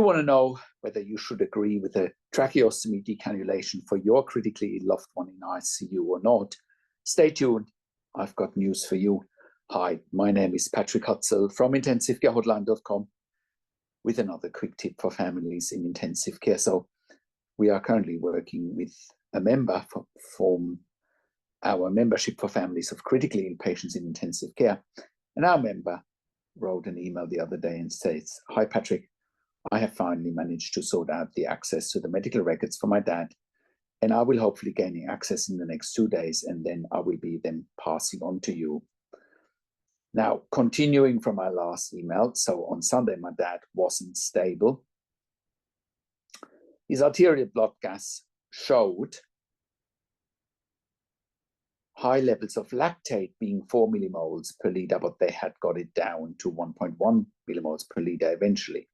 want to know whether you should agree with a tracheostomy decannulation for your critically ill loved one in ICU or not, stay tuned. I've got news for you. Hi, my name is Patrick Hutzel from IntensiveCareHotline.com with another quick tip for families in intensive care. So we are currently working with a member from our membership for families of critically ill patients in intensive care. And our member wrote an email the other day and says, "Hi, Patrick. I have finally managed to sort out the access to the medical records for my dad, and I will hopefully gain access in the next 2 days, and then I will be then passing on to you." Now, continuing from my last email, so on Sunday, my dad wasn't stable. His arterial blood gas showed high levels of lactate being 4 millimoles per liter, but they had got it down to 1.1 millimoles per liter eventually.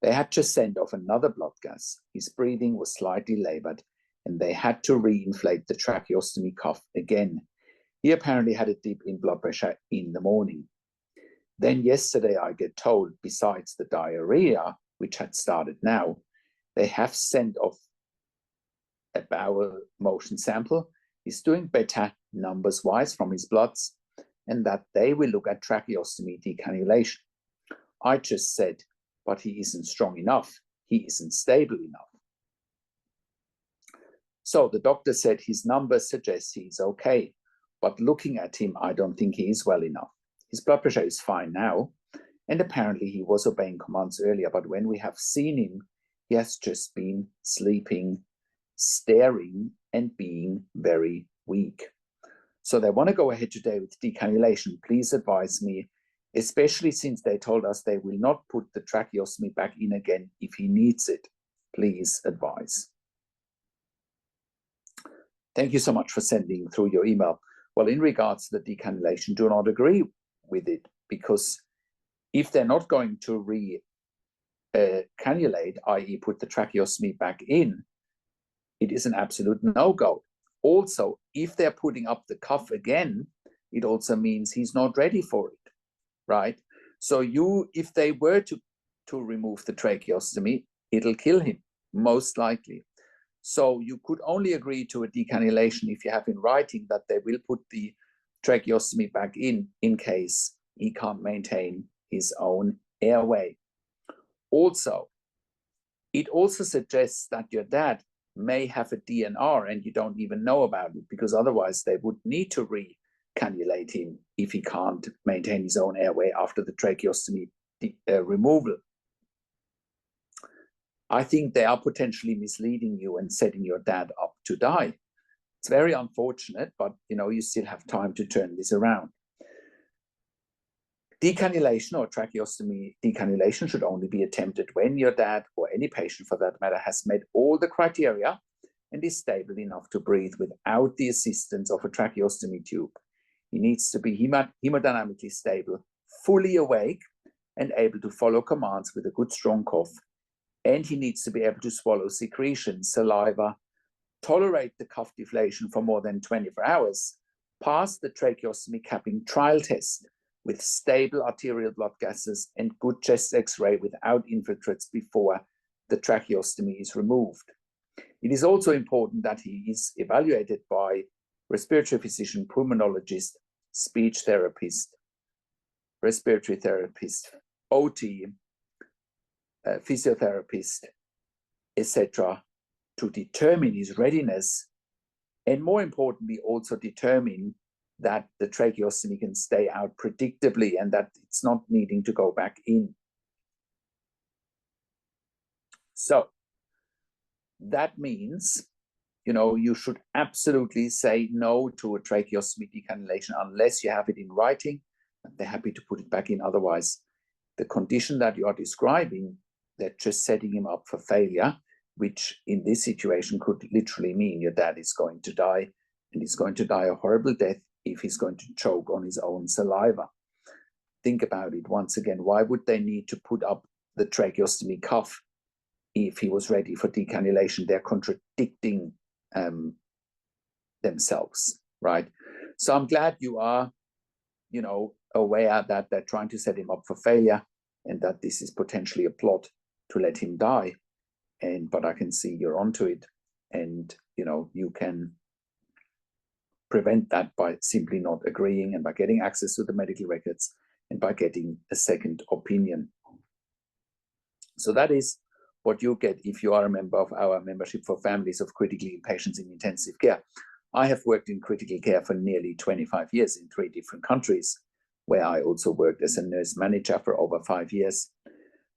They had to send off another blood gas. His breathing was slightly labored, and they had to reinflate the tracheostomy cuff again. He apparently had a dip in blood pressure in the morning. Then yesterday I get told, besides the diarrhea, which had started now, they have sent off a bowel motion sample. He's doing better numbers-wise from his bloods, and that they will look at tracheostomy decannulation. I just said, but he isn't strong enough. He isn't stable enough. So the doctor said his numbers suggest he's okay, but looking at him, I don't think he is well enough. His blood pressure is fine now, and apparently he was obeying commands earlier, but when we have seen him, he has just been sleeping, staring, and being very weak. So they want to go ahead today with decannulation. Please advise me, especially since they told us they will not put the tracheostomy back in again if he needs it. Please advise. Thank you so much for sending through your email. Well, in regards to the decannulation, do not agree with it, because if they're not going to cannulate, i.e. put the tracheostomy back in, it is an absolute no-go. Also, if they're putting up the cuff again, it also means he's not ready for it, right? So if they were to remove the tracheostomy, it'll kill him, most likely. So you could only agree to a decannulation if you have in writing that they will put the tracheostomy back in case he can't maintain his own airway. Also, it also suggests that your dad may have a DNR and you don't even know about it, because otherwise they would need to recannulate him if he can't maintain his own airway after the tracheostomy removal. I think they are potentially misleading you and setting your dad up to die. It's very unfortunate, but you still have time to turn this around. Decannulation or tracheostomy decannulation should only be attempted when your dad, or any patient for that matter, has met all the criteria and is stable enough to breathe without the assistance of a tracheostomy tube. He needs to be hemodynamically stable, fully awake, and able to follow commands with a good strong cough. And he needs to be able to swallow secretions, saliva, tolerate the cuff deflation for more than 24 hours, pass the tracheostomy capping trial test with stable arterial blood gases and good chest X-ray without infiltrates before the tracheostomy is removed. It is also important that he is evaluated by respiratory physician, pulmonologist, speech therapist, respiratory therapist, OT, physiotherapist, etc., to determine his readiness, and more importantly, also determine that the tracheostomy can stay out predictably and that it's not needing to go back in. So that means, you should absolutely say no to a tracheostomy decannulation unless you have it in writing and they're happy to put it back in. Otherwise, the condition that you are describing, they're just setting him up for failure, which in this situation could literally mean your dad is going to die, and he's going to die a horrible death if he's going to choke on his own saliva. Think about it once again. Why would they need to put up the tracheostomy cuff if he was ready for decannulation? They're contradicting themselves, right? So I'm glad you are, aware that they're trying to set him up for failure and that this is potentially a plot to let him die. But I can see you're onto it, and you can prevent that by simply not agreeing, and by getting access to the medical records, and by getting a second opinion. So that is what you get if you are a member of our membership for families of critically ill patients in intensive care. I have worked in critical care for nearly 25 years in 3 different countries, where I also worked as a nurse manager for over 5 years.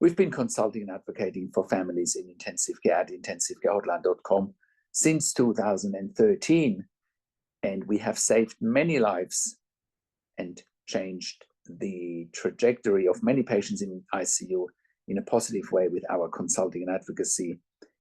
We've been consulting and advocating for families in intensive care at intensivecarehotline.com since 2013, and we have saved many lives and changed the trajectory of many patients in ICU in a positive way with our consulting and advocacy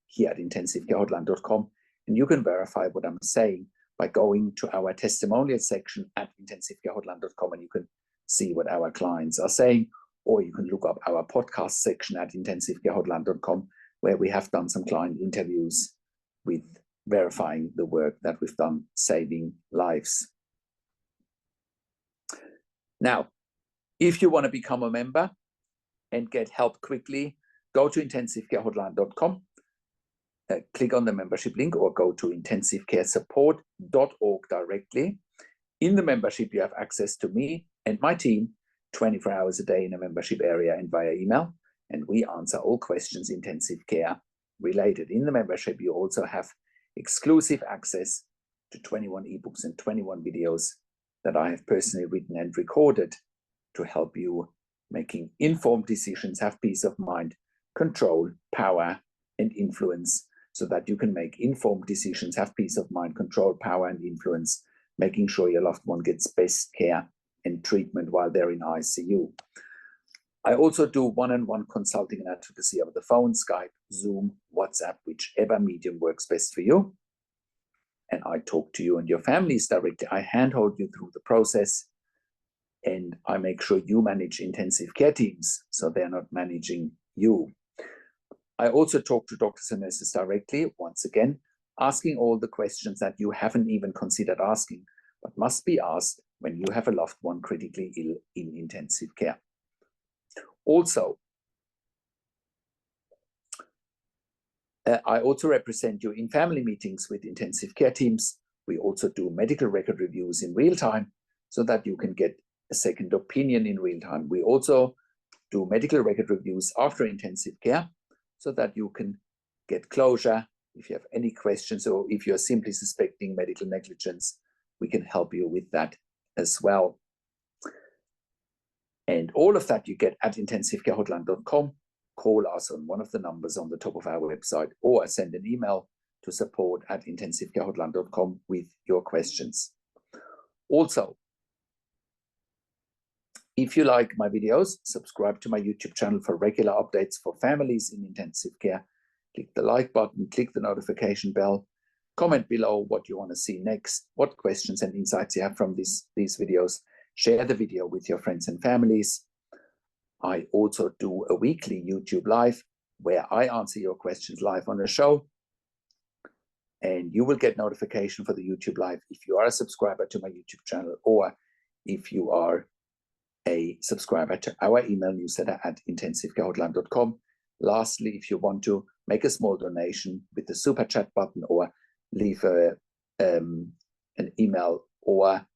here at intensivecarehotline.com. And you can verify what I'm saying by going to our testimonial section at intensivecarehotline.com, and you can see what our clients are saying, or you can look up our podcast section at intensivecarehotline.com, where we have done some client interviews with verifying the work that we've done saving lives. Now, if you want to become a member and get help quickly, go to intensivecarehotline.com, click on the membership link, or go to intensivecaresupport.org directly. In the membership, you have access to me and my team 24 hours a day in a membership area and via email, and we answer all questions intensive care related. In the membership, you also have exclusive access to 21 ebooks and 21 videos that I have personally written and recorded to help you making informed decisions, have peace of mind, control, power, and influence, so that you can make informed decisions, have peace of mind, control, power, and influence, making sure your loved one gets best care and treatment while they're in ICU. I also do one-on-one consulting and advocacy over the phone, Skype, Zoom, WhatsApp, whichever medium works best for you. And I talk to you and your families directly. I handhold you through the process, and I make sure you manage intensive care teams so they're not managing you. I also talk to doctors and nurses directly, once again, asking all the questions that you haven't even considered asking, but must be asked when you have a loved one critically ill in intensive care. Also, I also represent you in family meetings with intensive care teams. We also do medical record reviews in real time so that you can get a second opinion in real time. We also do medical record reviews after intensive care so that you can get closure. If you have any questions, or if you're simply suspecting medical negligence, we can help you with that as well. And all of that you get at intensivecarehotline.com. Call us on one of the numbers on the top of our website, or send an email to support@intensivecarehotline.com with your questions. Also, if you like my videos, subscribe to my YouTube channel for regular updates for families in intensive care. Click the like button, click the notification bell, comment below what you want to see next, what questions and insights you have from these videos. Share the video with your friends and families. I also do a weekly YouTube live where I answer your questions live on the show. And you will get notification for the YouTube live if you are a subscriber to my YouTube channel, or if you are a subscriber to our email newsletter at intensivecarehotline.com. Lastly, if you want to make a small donation with the super chat button, or leave an email or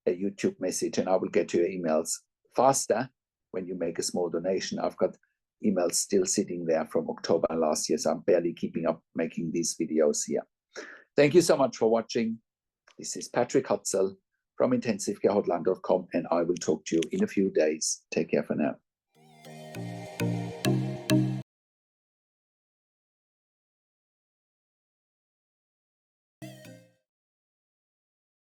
a YouTube message, and I will get to your emails faster when you make a small donation. I've got emails still sitting there from October last year, so I'm barely keeping up making these videos here. Thank you so much for watching. This is Patrick Hutzel from intensivecarehotline.com, and I will talk to you in a few days. Take care for now.